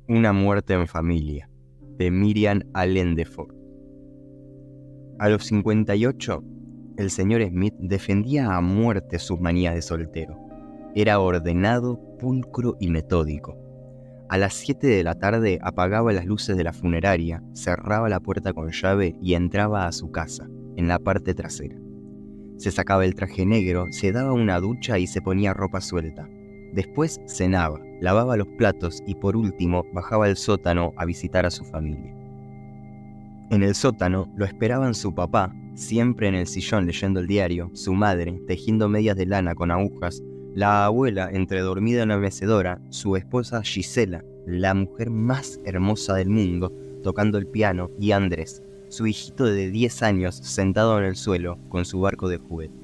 Una muerte en familia, de Miriam Allen Defoe. A los 58, el señor Smith defendía a muerte sus manías de soltero. Era ordenado, pulcro y metódico. A las 7 de la tarde apagaba las luces de la funeraria, cerraba la puerta con llave y entraba a su casa, en la parte trasera. Se sacaba el traje negro, se daba una ducha y se ponía ropa suelta. Después cenaba, lavaba los platos y por último bajaba al sótano a visitar a su familia. En el sótano lo esperaban su papá, siempre en el sillón leyendo el diario, su madre tejiendo medias de lana con agujas, la abuela entredormida en la mecedora, su esposa Gisela, la mujer más hermosa del mundo, tocando el piano, y Andrés, su hijito de 10 años, sentado en el suelo con su barco de juguete.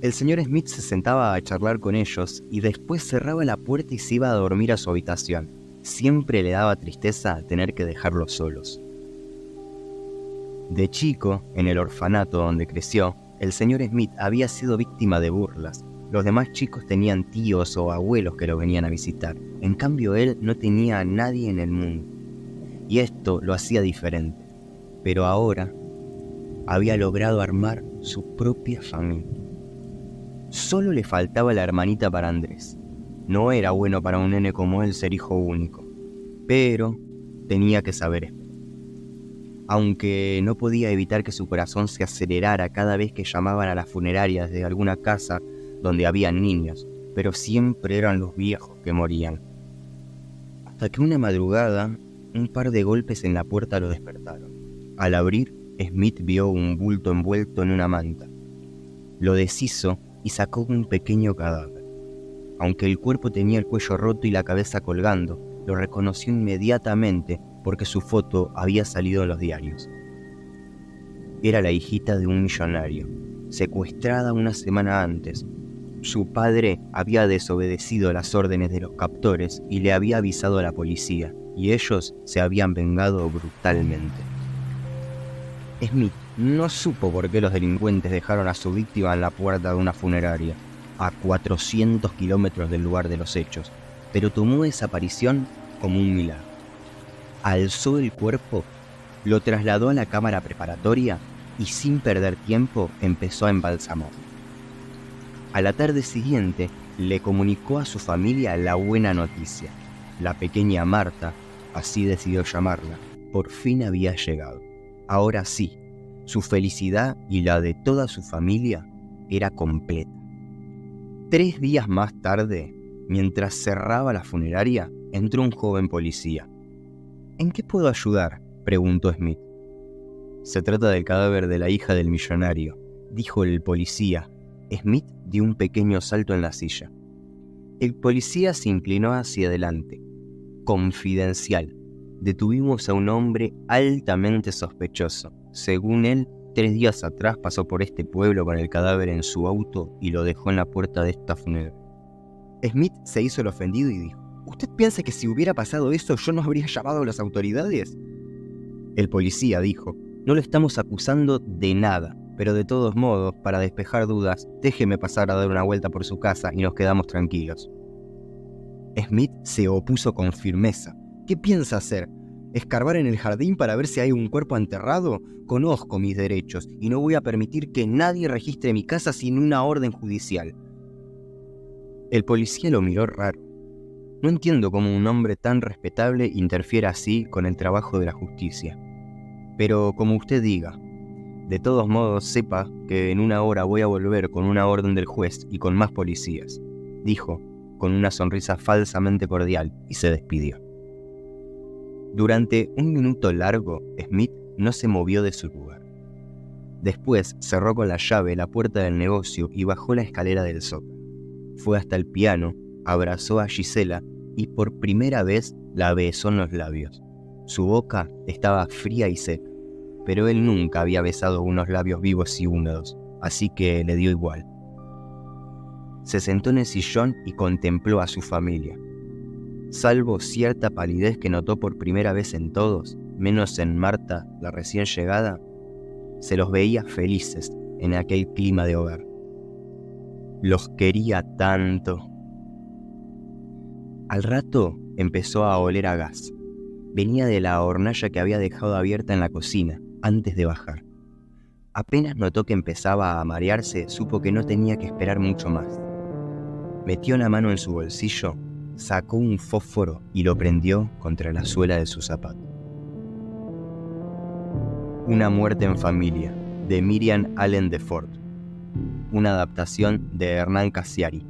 El señor Smith se sentaba a charlar con ellos y después cerraba la puerta y se iba a dormir a su habitación. Siempre le daba tristeza tener que dejarlos solos. De chico, en el orfanato donde creció, el señor Smith había sido víctima de burlas. Los demás chicos tenían tíos o abuelos que lo venían a visitar. En cambio, él no tenía a nadie en el mundo. Y esto lo hacía diferente. Pero ahora había logrado armar su propia familia. Solo le faltaba la hermanita para Andrés. No era bueno para un nene como él ser hijo único, pero tenía que saber esperar. Aunque no podía evitar que su corazón se acelerara cada vez que llamaban a las funerarias de alguna casa donde habían niños, pero siempre eran los viejos que morían. Hasta que una madrugada, un par de golpes en la puerta lo despertaron. Al abrir, Smith vio un bulto envuelto en una manta. Lo deshizo y sacó un pequeño cadáver. Aunque el cuerpo tenía el cuello roto y la cabeza colgando, lo reconoció inmediatamente porque su foto había salido en los diarios. Era la hijita de un millonario, secuestrada una semana antes. Su padre había desobedecido las órdenes de los captores y le había avisado a la policía, y ellos se habían vengado brutalmente. Smith no supo por qué los delincuentes dejaron a su víctima en la puerta de una funeraria, a 400 kilómetros del lugar de los hechos, pero tomó esa aparición como un milagro. Alzó el cuerpo, lo trasladó a la cámara preparatoria y sin perder tiempo empezó a embalsamar. A la tarde siguiente le comunicó a su familia la buena noticia. La pequeña Marta, así decidió llamarla, por fin había llegado. Ahora sí, su felicidad y la de toda su familia era completa. 3 días más tarde, mientras cerraba la funeraria, entró un joven policía. «¿En qué puedo ayudar?», preguntó Smith. «Se trata del cadáver de la hija del millonario», dijo el policía. Smith dio un pequeño salto en la silla. El policía se inclinó hacia adelante. «Confidencial. Detuvimos a un hombre altamente sospechoso. Según él, 3 días atrás pasó por este pueblo con el cadáver en su auto y lo dejó en la puerta de esta funeraria». Smith se hizo el ofendido y dijo: «¿Usted piensa que si hubiera pasado eso yo no habría llamado a las autoridades?». El policía dijo: «No lo estamos acusando de nada, pero de todos modos, para despejar dudas, déjeme pasar a dar una vuelta por su casa y nos quedamos tranquilos». Smith se opuso con firmeza. «¿Qué piensa hacer? ¿Escarbar en el jardín para ver si hay un cuerpo enterrado? Conozco mis derechos y no voy a permitir que nadie registre mi casa sin una orden judicial». El policía lo miró raro. «No entiendo cómo un hombre tan respetable interfiera así con el trabajo de la justicia. Pero como usted diga. De todos modos, sepa que en una hora voy a volver con una orden del juez y con más policías», dijo, con una sonrisa falsamente cordial, y se despidió. Durante un minuto largo, Smith no se movió de su lugar. Después cerró con la llave la puerta del negocio y bajó la escalera del sótano. Fue hasta el piano, abrazó a Gisela y por primera vez la besó en los labios. Su boca estaba fría y seca, pero él nunca había besado unos labios vivos y húmedos, así que le dio igual. Se sentó en el sillón y contempló a su familia. Salvo cierta palidez que notó por primera vez en todos, menos en Marta, la recién llegada, se los veía felices en aquel clima de hogar. Los quería tanto. Al rato empezó a oler a gas. Venía de la hornalla que había dejado abierta en la cocina, antes de bajar. Apenas notó que empezaba a marearse, supo que no tenía que esperar mucho más. Metió la mano en su bolsillo, sacó un fósforo y lo prendió contra la suela de su zapato. Una muerte en familia, de Miriam Allen de Ford. Una adaptación de Hernán Casiari.